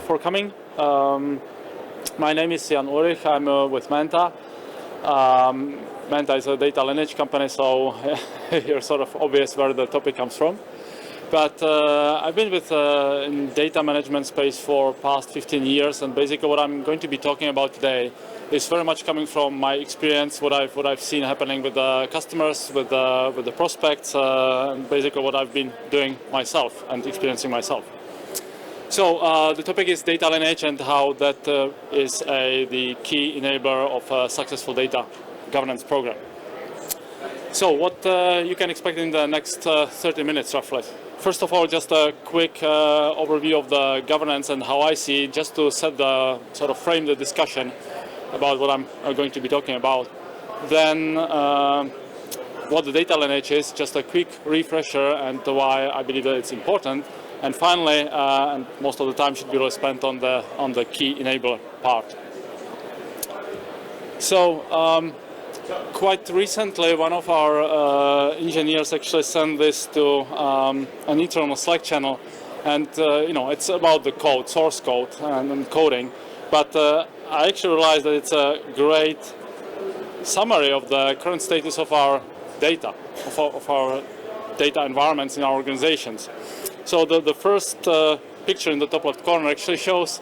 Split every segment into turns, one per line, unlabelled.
for coming. My name is Ulrych. I'm with Manta. Manta is a data lineage company, so you're sort of obvious where the topic comes from. But I've been in data management space for past 15 years, and basically what I'm going to be talking about today is very much coming from my experience, what I've seen happening with the customers, with the prospects, and basically what I've been doing myself and experiencing myself. So the topic is data lineage and how that is the key enabler of a successful data governance program. So what you can expect in the next 30 minutes roughly. First of all, just a quick overview of the governance and how I see it, just to set the sort of frame the discussion about what I'm going to be talking about. Then what the data lineage is, just a quick refresher and why I believe that it's important. And finally, and most of the time should be really spent on the key enabler part. So quite recently, one of our engineers actually sent this to an internal Slack channel, and it's about the code, source code, and coding. But I actually realized that it's a great summary of the current status of our data, of our data environments in our organizations. So the first picture in the top left corner actually shows,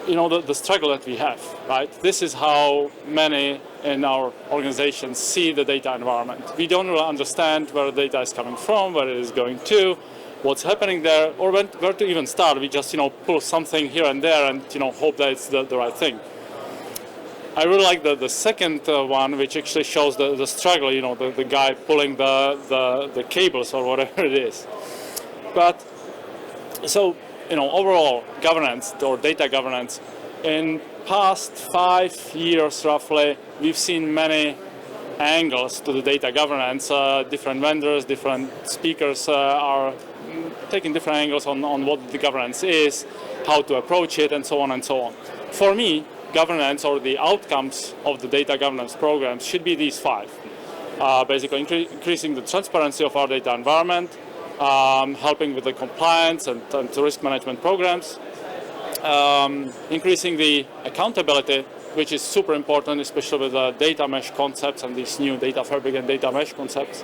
the struggle that we have, right? This is how many in our organizations see the data environment. We don't really understand where the data is coming from, where it is going to, what's happening there, or where to even start. We just, pull something here and there and, hope that it's the right thing. I really like the second one, which actually shows the struggle, the guy pulling the cables or whatever it is. But so, overall governance or data governance, in past 5 years roughly, we've seen many angles to the data governance. Different vendors, different speakers are taking different angles on what the governance is, how to approach it, and so on and so on. For me, governance or the outcomes of the data governance programs should be these 5. Basically increasing the transparency of our data environment, helping with the compliance and risk management programs, increasing the accountability, which is super important, especially with the data mesh concepts and these new data fabric and data mesh concepts.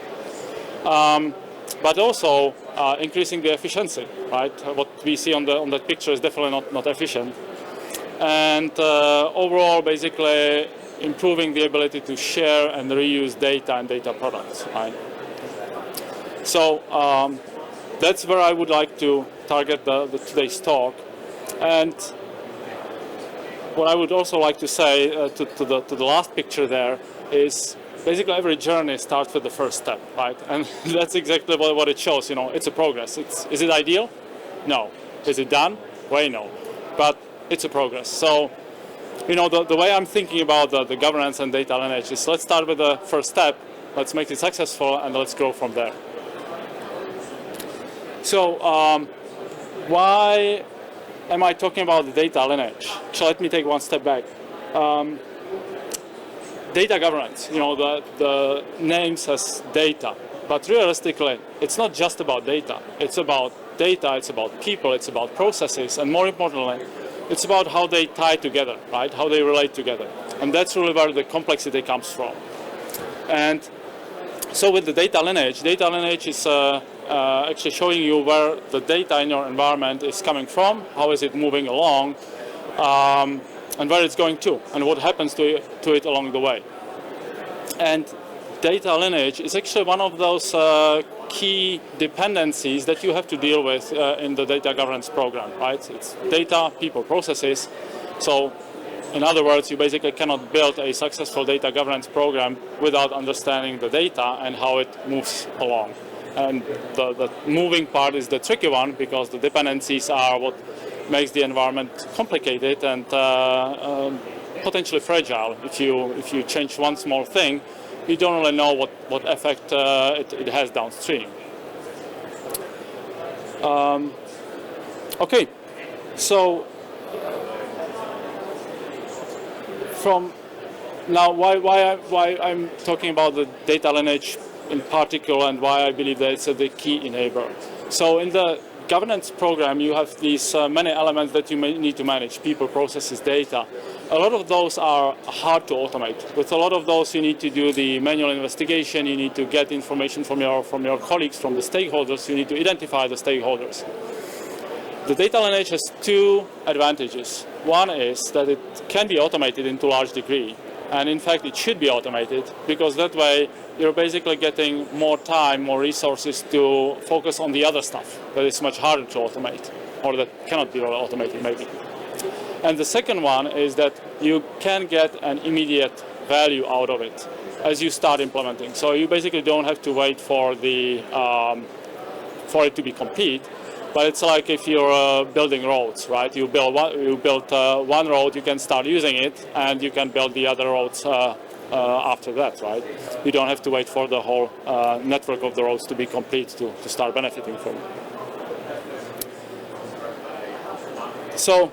But also increasing the efficiency, right? What we see on that picture is definitely not efficient. And overall, basically improving the ability to share and reuse data and data products, right? So that's where I would like to target today's talk. And what I would also like to say to the last picture there is basically every journey starts with the first step, right? And that's exactly what it shows. It's a progress. Is it ideal? No. Is it done? Way no. But it's a progress. So, the way I'm thinking about the governance and data lineage is, let's start with the first step, let's make it successful, and let's grow from there. So, why am I talking about the data lineage? So let me take one step back. Data governance, the name says data, but realistically, it's not just about data. It's about data, it's about people, it's about processes, and more importantly, it's about how they tie together, right? How they relate together. And that's really where the complexity comes from. And so with the data lineage is actually showing you where the data in your environment is coming from, how is it moving along, and where it's going to, and what happens to it along the way. And data lineage is actually one of those key dependencies that you have to deal with in the data governance program, right? It's data, people, processes. So in other words, you basically cannot build a successful data governance program without understanding the data and how it moves along. And the moving part is the tricky one, because the dependencies are what makes the environment complicated and potentially fragile. If you change one small thing, you don't really know what effect it has downstream. Okay, so from now, why I'm talking about the data lineage in particular, and why I believe that it's the key enabler. So in the governance program, you have these many elements that you may need to manage: people, processes, data. A lot of those are hard to automate. With a lot of those, you need to do the manual investigation. You need to get information from your colleagues, from the stakeholders. You need to identify the stakeholders. The data lineage has two advantages. One is that it can be automated into a large degree. And in fact, it should be automated, because that way you're basically getting more time, more resources to focus on the other stuff that is much harder to automate, or that cannot be automated maybe. And the second one is that you can get an immediate value out of it as you start implementing. So you basically don't have to wait for it to be complete. But it's like if you're building roads, right? You build one road, you can start using it, and you can build the other roads after that, right? You don't have to wait for the whole network of the roads to be complete to start benefiting from it. So,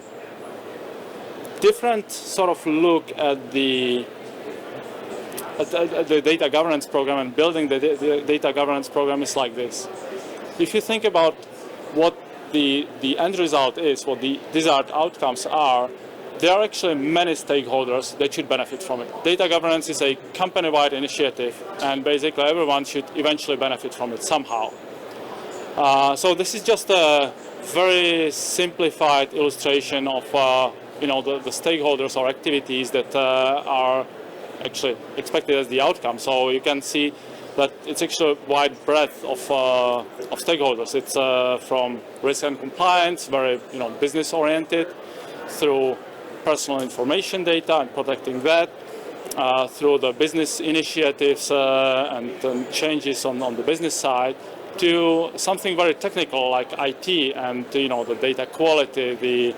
different sort of look at the data governance program and building the data governance program is like this. If you think about what the end result is, what the desired outcomes are, there are actually many stakeholders that should benefit from it. Data governance is a company-wide initiative, and basically everyone should eventually benefit from it somehow. So this is just a very simplified illustration of the stakeholders or activities that are actually expected as the outcome. So you can see that it's actually a wide breadth of stakeholders. It's from risk and compliance, very business-oriented, through personal information data and protecting that, through the business initiatives and changes on the business side, to something very technical like IT and the data quality, the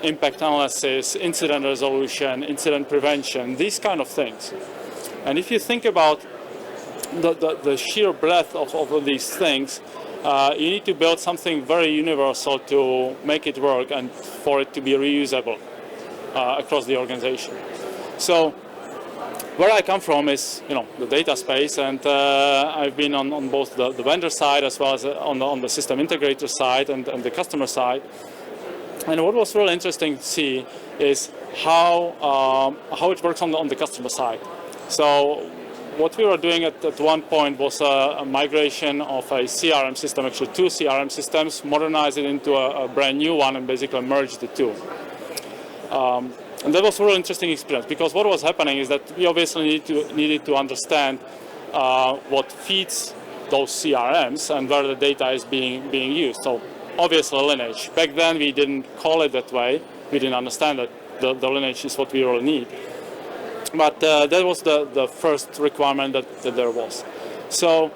impact analysis, incident resolution, incident prevention, these kind of things. And if you think about the sheer breadth of all these things, you need to build something very universal to make it work and for it to be reusable across the organization. So where I come from is the data space, and I've been on both the vendor side as well as on the system integrator side and the customer side. And what was really interesting to see is how it works on the customer side. So what we were doing at one point was a migration of a CRM system, actually two CRM systems, modernize it into a brand new one and basically merge the two. And that was a really interesting experience, because what was happening is that we obviously needed to understand what feeds those CRMs and where the data is being used. So obviously lineage. Back then we didn't call it that way. We didn't understand that the lineage is what we really need. But that was the first requirement that there was. So,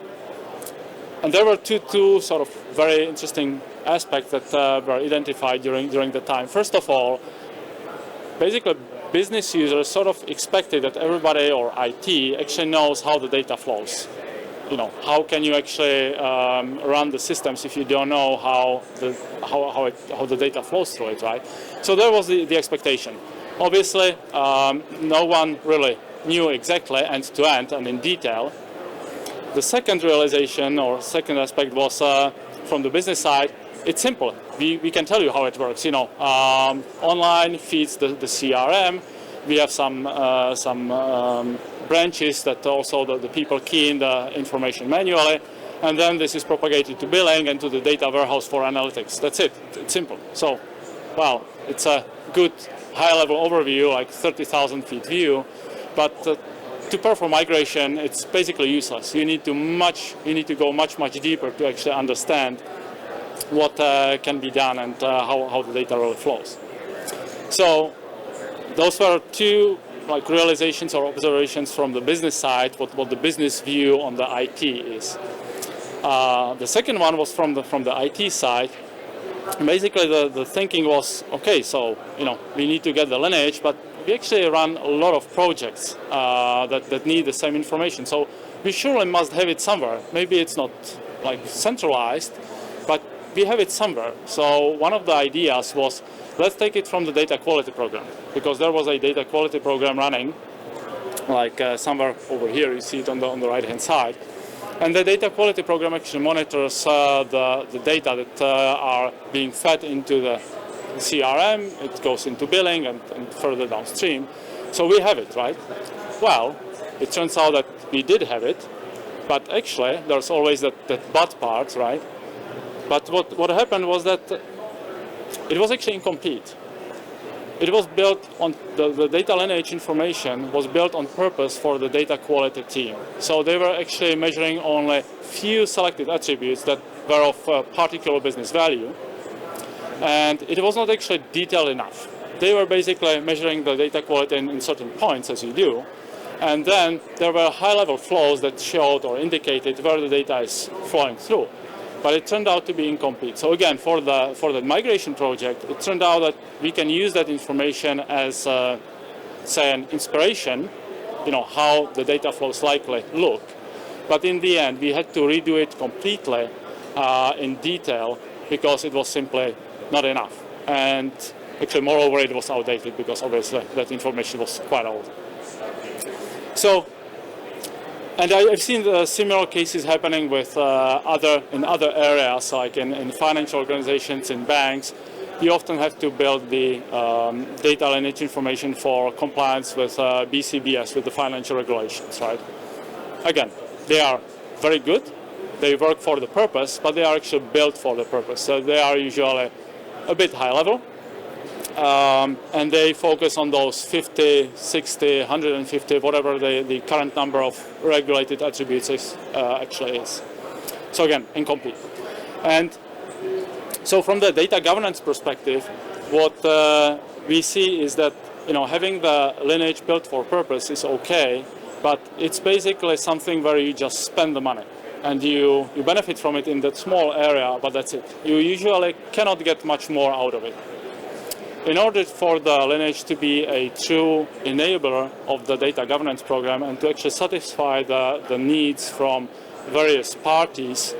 and there were two sort of very interesting aspects that were identified during the time. First of all, basically business users sort of expected that everybody or IT actually knows how the data flows. How can you actually run the systems if you don't know how the data flows through it, right? So that was the expectation. Obviously, no one really knew exactly end-to-end and in detail. The second realization or second aspect was from the business side. It's simple. We can tell you how it works. Online feeds the CRM. We have some branches that also the people key in the information manually, and then this is propagated to billing and to the data warehouse for analytics. That's it. It's simple. So, well, it's a good high-level overview, like 30,000 feet view, but to perform migration, it's basically useless. You need to go much deeper to actually understand what can be done and how the data really flows. So those were two realizations or observations from the business side, what the business view on the IT is. The second one was from the IT side. Basically, the thinking was, okay, so we need to get the lineage, but we actually run a lot of projects that need the same information. So we surely must have it somewhere. Maybe it's not centralized, but we have it somewhere. So one of the ideas was, let's take it from the data quality program, because there was a data quality program running, somewhere over here. You see it on the right-hand side. And the data quality program actually monitors the data that are being fed into the CRM. It goes into billing and further downstream. So we have it, right? Well, it turns out that we did have it, but actually there's always that but part, right? But what happened was that it was actually incomplete. It was built on, the data lineage information was built on purpose for the data quality team. So they were actually measuring only few selected attributes that were of particular business value. And it was not actually detailed enough. They were basically measuring the data quality in certain points, as you do. And then there were high-level flows that showed or indicated where the data is flowing through. But it turned out to be incomplete. So again, for the migration project, it turned out that we can use that information as, say, an inspiration, how the data flows likely look. But in the end, we had to redo it completely in detail because it was simply not enough. And actually, moreover, it was outdated because obviously that information was quite old. So, and I've seen similar cases happening with in other areas, like in financial organizations, in banks. You often have to build the data lineage information for compliance with BCBS, with the financial regulations, right? Again, they are very good. They work for the purpose, but they are actually built for the purpose. So they are usually a bit high level. And they focus on those 50, 60, 150, whatever the current number of regulated attributes actually is. So again, incomplete. And so from the data governance perspective, what we see is that having the lineage built for purpose is okay, but it's basically something where you just spend the money and you benefit from it in that small area, but that's it. You usually cannot get much more out of it. In order for the lineage to be a true enabler of the data governance program and to actually satisfy the needs from various parties,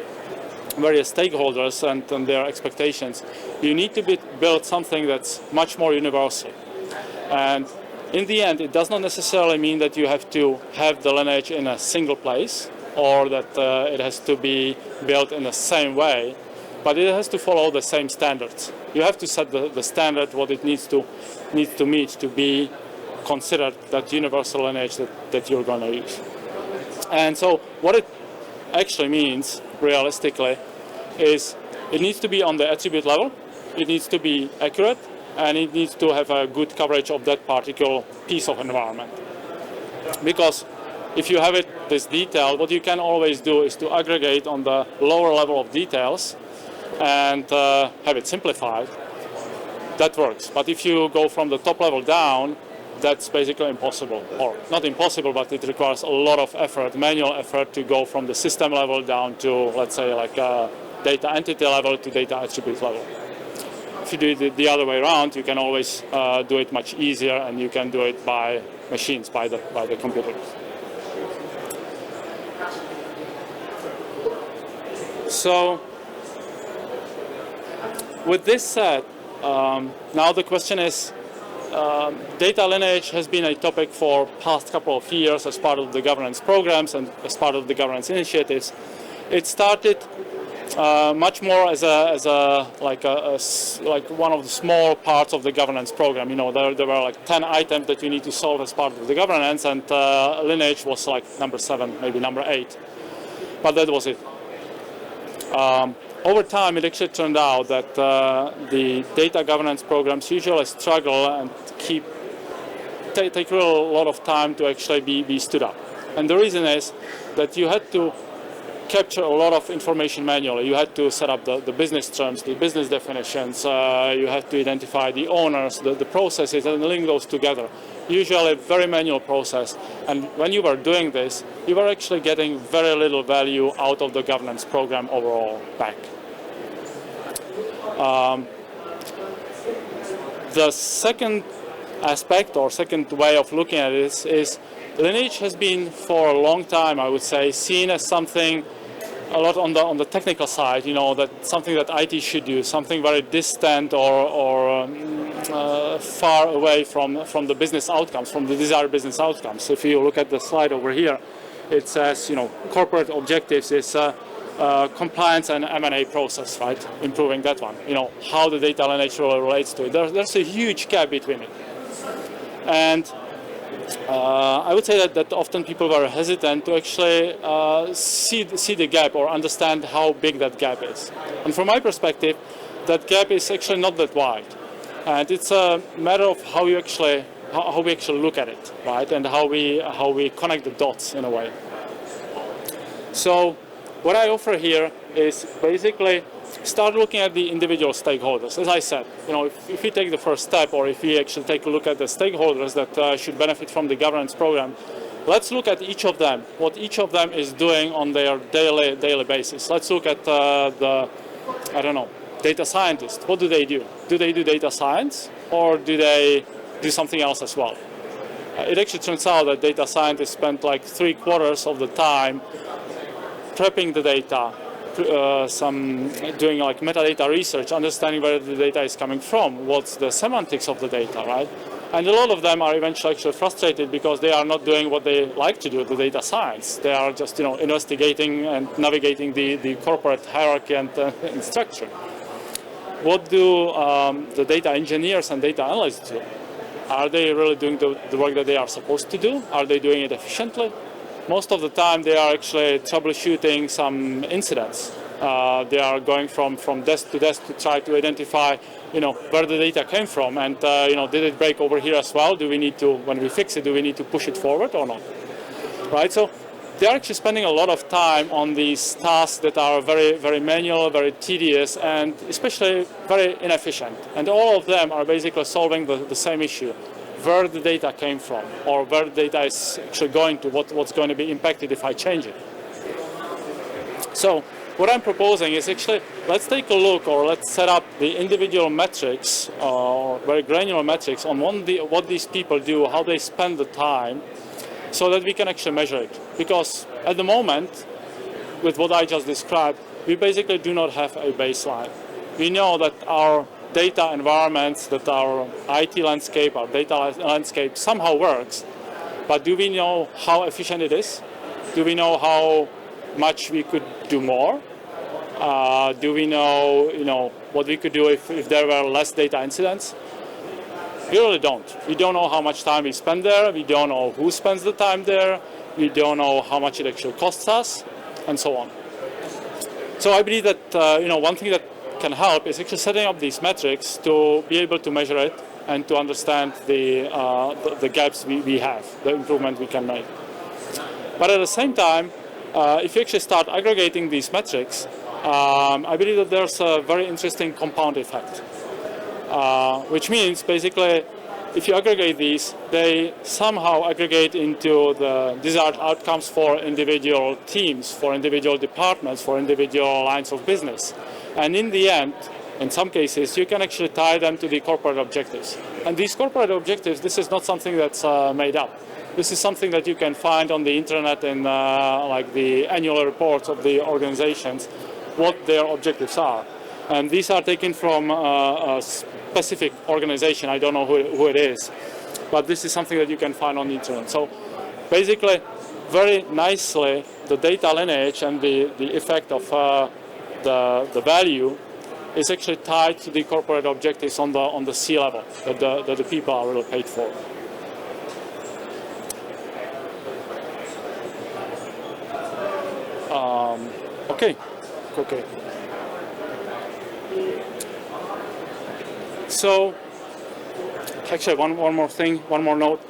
various stakeholders and their expectations, you need to build something that's much more universal. And in the end, it does not necessarily mean that you have to have the lineage in a single place or that it has to be built in the same way, but it has to follow the same standards. You have to set the standard what it needs to meet to be considered that universal lineage that you're going to use. And so what it actually means realistically is it needs to be on the attribute level, it needs to be accurate, and it needs to have a good coverage of that particular piece of environment. Because if you have it this detailed, what you can always do is to aggregate on the lower level of details and have it simplified. That works. But if you go from the top level down, that's basically impossible. Or not impossible, but it requires a lot of effort, manual effort, to go from the system level down to, let's say, like data entity level to data attribute level. If you do it the other way around, you can always do it much easier, and you can do it by machines, by the computers. So, with this said, now the question is, data lineage has been a topic for past couple of years as part of the governance programs and as part of the governance initiatives. It started much more as like one of the small parts of the governance program. There were like 10 items that you need to solve as part of the governance, and lineage was like number 7, maybe number 8. But that was it. Over time, it actually turned out that the data governance programs usually struggle and take a lot of time to actually be stood up. And the reason is that you had to capture a lot of information manually. You had to set up the business terms, the business definitions. You had to identify the owners, the processes, and link those together. Usually a very manual process. And when you were doing this, you were actually getting very little value out of the governance program overall back. The second aspect or second way of looking at this is lineage has been for a long time, I would say, seen as something a lot on the technical side, that something that IT should do, something very distant or far away from the business outcomes, from the desired business outcomes. If you look at the slide over here, it says, corporate objectives is compliance and M&A process, right? Improving that one. How the data lineage really relates to it. There's a huge gap between it. And I would say that often people are hesitant to actually see the gap or understand how big that gap is. And from my perspective, that gap is actually not that wide. And it's a matter of how we actually look at it, right? And how we connect the dots in a way. So what I offer here is basically start looking at the individual stakeholders. As I said, if we take the first step, or if we actually take a look at the stakeholders that should benefit from the governance program, let's look at each of them, what each of them is doing on their daily basis. Let's look at data scientists. What do they do? Do they do data science, or do they do something else as well? It actually turns out that data scientists spend like 3/4 of the time prepping the data, doing like metadata research, understanding where the data is coming from, what's the semantics of the data, right? And a lot of them are eventually actually frustrated because they are not doing what they like to do, the data science. They are just, investigating and navigating the corporate hierarchy and structure. What do the data engineers and data analysts do? Are they really doing the work that they are supposed to do? Are they doing it efficiently? Most of the time, they are actually troubleshooting some incidents. They are going from desk to desk to try to identify, where the data came from, and did it break over here as well? Do we need to, when we fix it, do we need to push it forward or not? Right. So they are actually spending a lot of time on these tasks that are very, very manual, very tedious, and especially very inefficient. And all of them are basically solving the same issue: where the data came from, or where the data is actually going to, what's going to be impacted if I change it. So what I'm proposing is actually, let's take a look, or let's set up the individual metrics, or very granular metrics on what these people do, how they spend the time, so that we can actually measure it. Because at the moment, with what I just described, we basically do not have a baseline. We know that our data environments, that our IT landscape, our data landscape somehow works, but do we know how efficient it is? Do we know how much we could do more? Do we know, what we could do if there were less data incidents? We really don't. We don't know how much time we spend there. We don't know who spends the time there. We don't know how much it actually costs us, and so on. So I believe that one thing that can help is actually setting up these metrics to be able to measure it and to understand the gaps we have, the improvement we can make. But at the same time, if you actually start aggregating these metrics, I believe that there's a very interesting compound effect, which means basically if you aggregate these, they somehow aggregate into the desired outcomes for individual teams, for individual departments, for individual lines of business. And in the end, in some cases, you can actually tie them to the corporate objectives. And these corporate objectives, this is not something that's made up. This is something that you can find on the internet in like the annual reports of the organizations, what their objectives are. And these are taken from a specific organization. I don't know who it is, but this is something that you can find on the internet. So basically, very nicely, the data lineage and the effect of the value is actually tied to the corporate objectives on the C level that the people are really paid for. Okay. So, actually, one more note.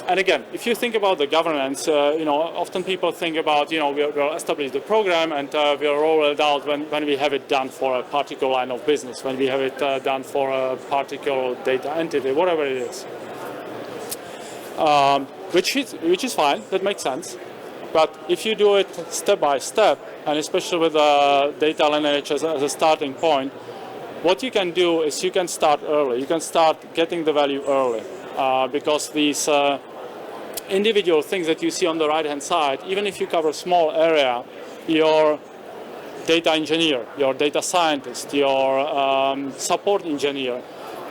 And again, if you think about the governance, often people think about, we'll establish the program and we'll roll it out when we have it done for a particular line of business, when we have it done for a particular data entity, whatever it is. Which is fine, that makes sense. But if you do it step by step, and especially with data lineage as a starting point, what you can do is you can start early. You can start getting the value early, because these individual things that you see on the right-hand side, even if you cover a small area, your data engineer, your data scientist, your support engineer,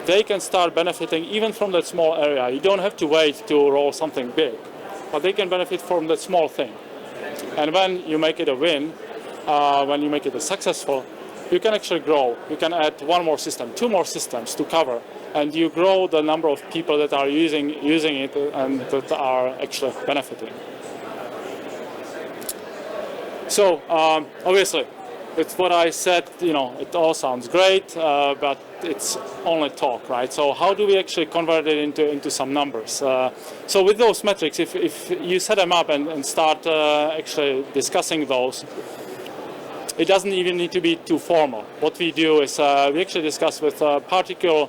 they can start benefiting even from that small area. You don't have to wait to roll something big. but they can benefit from that small thing. And when you make it a win, when you make it a successful, you can actually grow. You can add one more system, two more systems to cover, and you grow the number of people that are using it and that are actually benefiting. So obviously, it's what I said. It all sounds great, but it's only talk, right? So how do we actually convert it into some numbers? So with those metrics, if you set them up and start actually discussing those, it doesn't even need to be too formal. What we do is we actually discuss with particular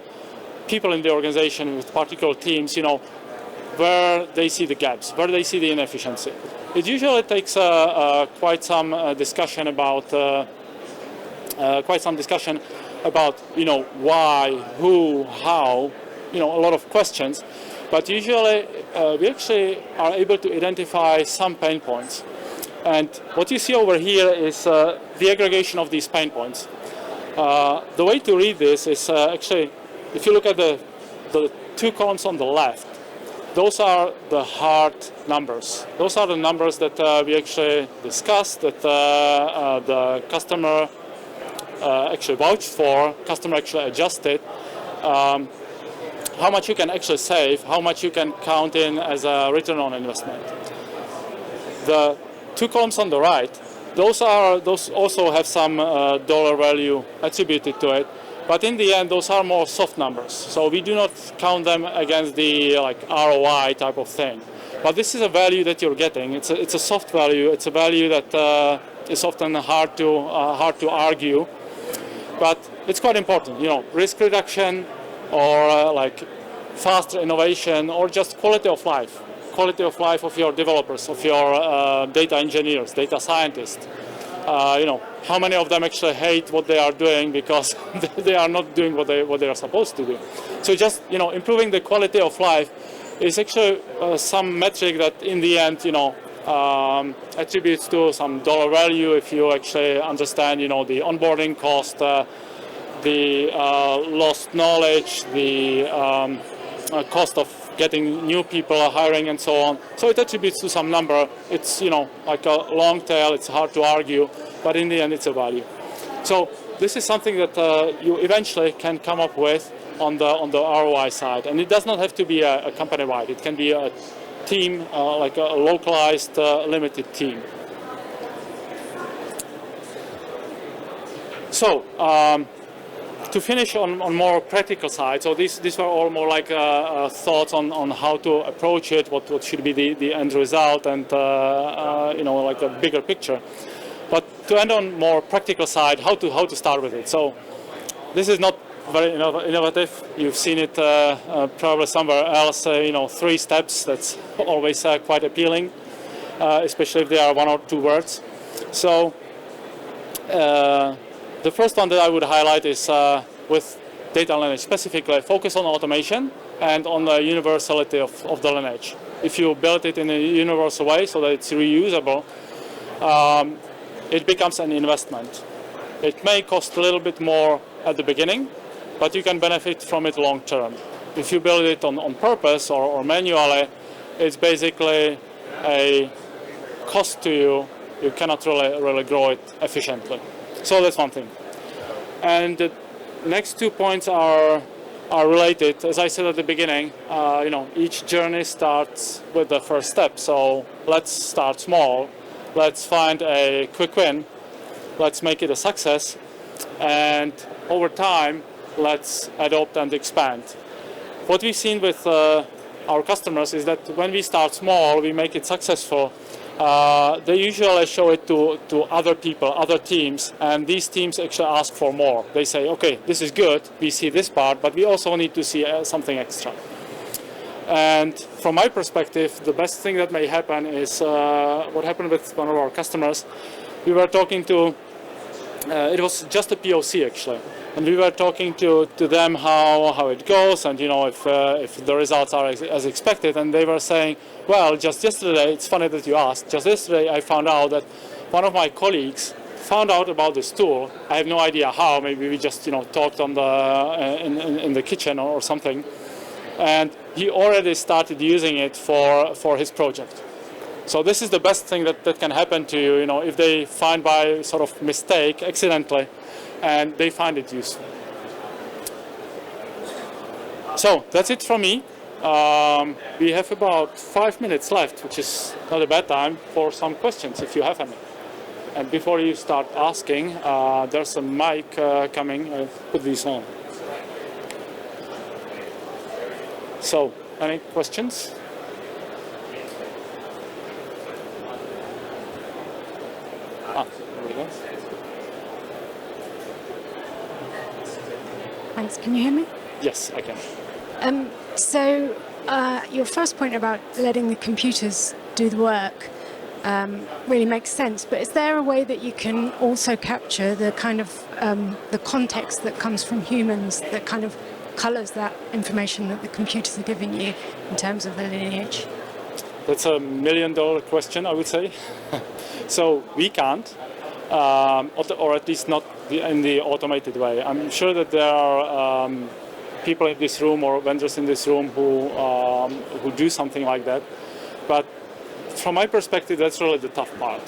people in the organization, with particular teams, where they see the gaps, where they see the inefficiency. It usually takes quite some discussion about why, who, how, a lot of questions. But usually we actually are able to identify some pain points. And what you see over here is the aggregation of these pain points. The way to read this is actually, if you look at the two columns on the left, those are the hard numbers. Those are the numbers that we actually discussed, that the customer actually vouched for, customer actually adjusted. How much you can actually save, how much you can count in as a return on investment. The two columns on the right, those also have some dollar value attributed to it, but in the end those are more soft numbers. So we do not count them against the ROI type of thing. But this is a value that you're getting. It's a soft value. It's a value that is often hard to argue, but it's quite important. Risk reduction, or faster innovation, or just quality of life. Quality of life of your developers, of your data engineers, data scientists. How many of them actually hate what they are doing because they are not doing what they are supposed to do. So just improving the quality of life is actually some metric that in the end attributes to some dollar value if you actually understand the onboarding cost, the lost knowledge, the cost of getting new people, hiring, and so on. So it attributes to some number. It's like a long tail. It's hard to argue, but in the end, it's a value. So this is something that you eventually can come up with on the ROI side, and it does not have to be a company-wide. It can be a team, like a localized, limited team. So. To finish on more practical side, so these were all more like thoughts on how to approach it, what should be the end result, and like a bigger picture. But to end on more practical side, how to start with it. So this is not very innovative. You've seen it probably somewhere else. 3 steps. That's always quite appealing, especially if they are 1 or 2 words. So. The first one that I would highlight is with Data Lineage specifically, focus on automation and on the universality of the lineage. If you build it in a universal way so that it's reusable, it becomes an investment. It may cost a little bit more at the beginning, but you can benefit from it long term. If you build it on purpose or manually, it's basically a cost to you. You cannot really grow it efficiently. So that's one thing. And the next 2 points are related. As I said at the beginning, each journey starts with the first step. So let's start small. Let's find a quick win. Let's make it a success. And over time, let's adopt and expand. What we've seen with our customers is that when we start small, we make it successful. They usually show it to other people, other teams, and these teams actually ask for more. They say, okay, this is good, we see this part, but we also need to see something extra. And from my perspective, the best thing that may happen is what happened with one of our customers. We were talking to, it was just a POC actually, and we were talking to them how it goes, and if the results are as expected, and they were saying, well, just yesterday, it's funny that you asked, just yesterday I found out that one of my colleagues found out about this tool. I have no idea how, maybe we just talked on in the kitchen or something, and he already started using it for his project. So this is the best thing that can happen to you, if they find by sort of mistake, accidentally, and they find it useful. So that's it from me. We have about 5 minutes left, which is not a bad time for some questions, if you have any. And before you start asking, there's a mic coming. Put these on. So, any questions? There we go.
Thanks. Can you hear me?
Yes, I can.
So your first point about letting the computers do the work really makes sense. But is there a way that you can also capture the kind of the context that comes from humans that kind of colors that information that the computers are giving you in terms of the lineage?
That's a $1 million question, I would say. So we can't, or at least not in the automated way. I'm sure that there are people in this room or vendors in this room who do something like that. But from my perspective, that's really the tough part.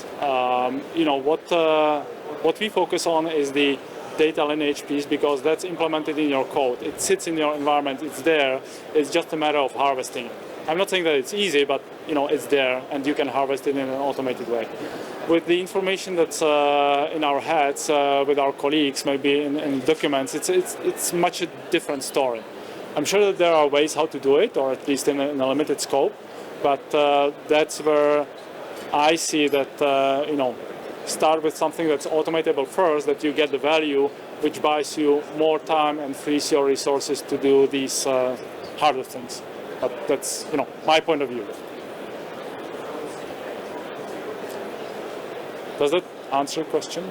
What we focus on is the data lineage piece, because that's implemented in your code. It sits in your environment. It's there. It's just a matter of harvesting it. I'm not saying that it's easy, but it's there, and you can harvest it in an automated way. With the information that's in our heads, with our colleagues, maybe in documents, it's much a different story. I'm sure that there are ways how to do it, or at least in a limited scope. But that's where I see that start with something that's automatable first, that you get the value, which buys you more time and frees your resources to do these harder things. But that's my point of view. Does that answer your question?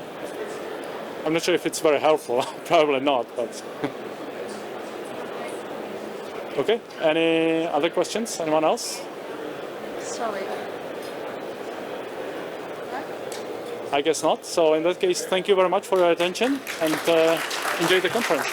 I'm not sure if it's very helpful. Probably not, but okay. Any other questions? Anyone else?
Sorry.
I guess not. So in that case, thank you very much for your attention, and enjoy the conference.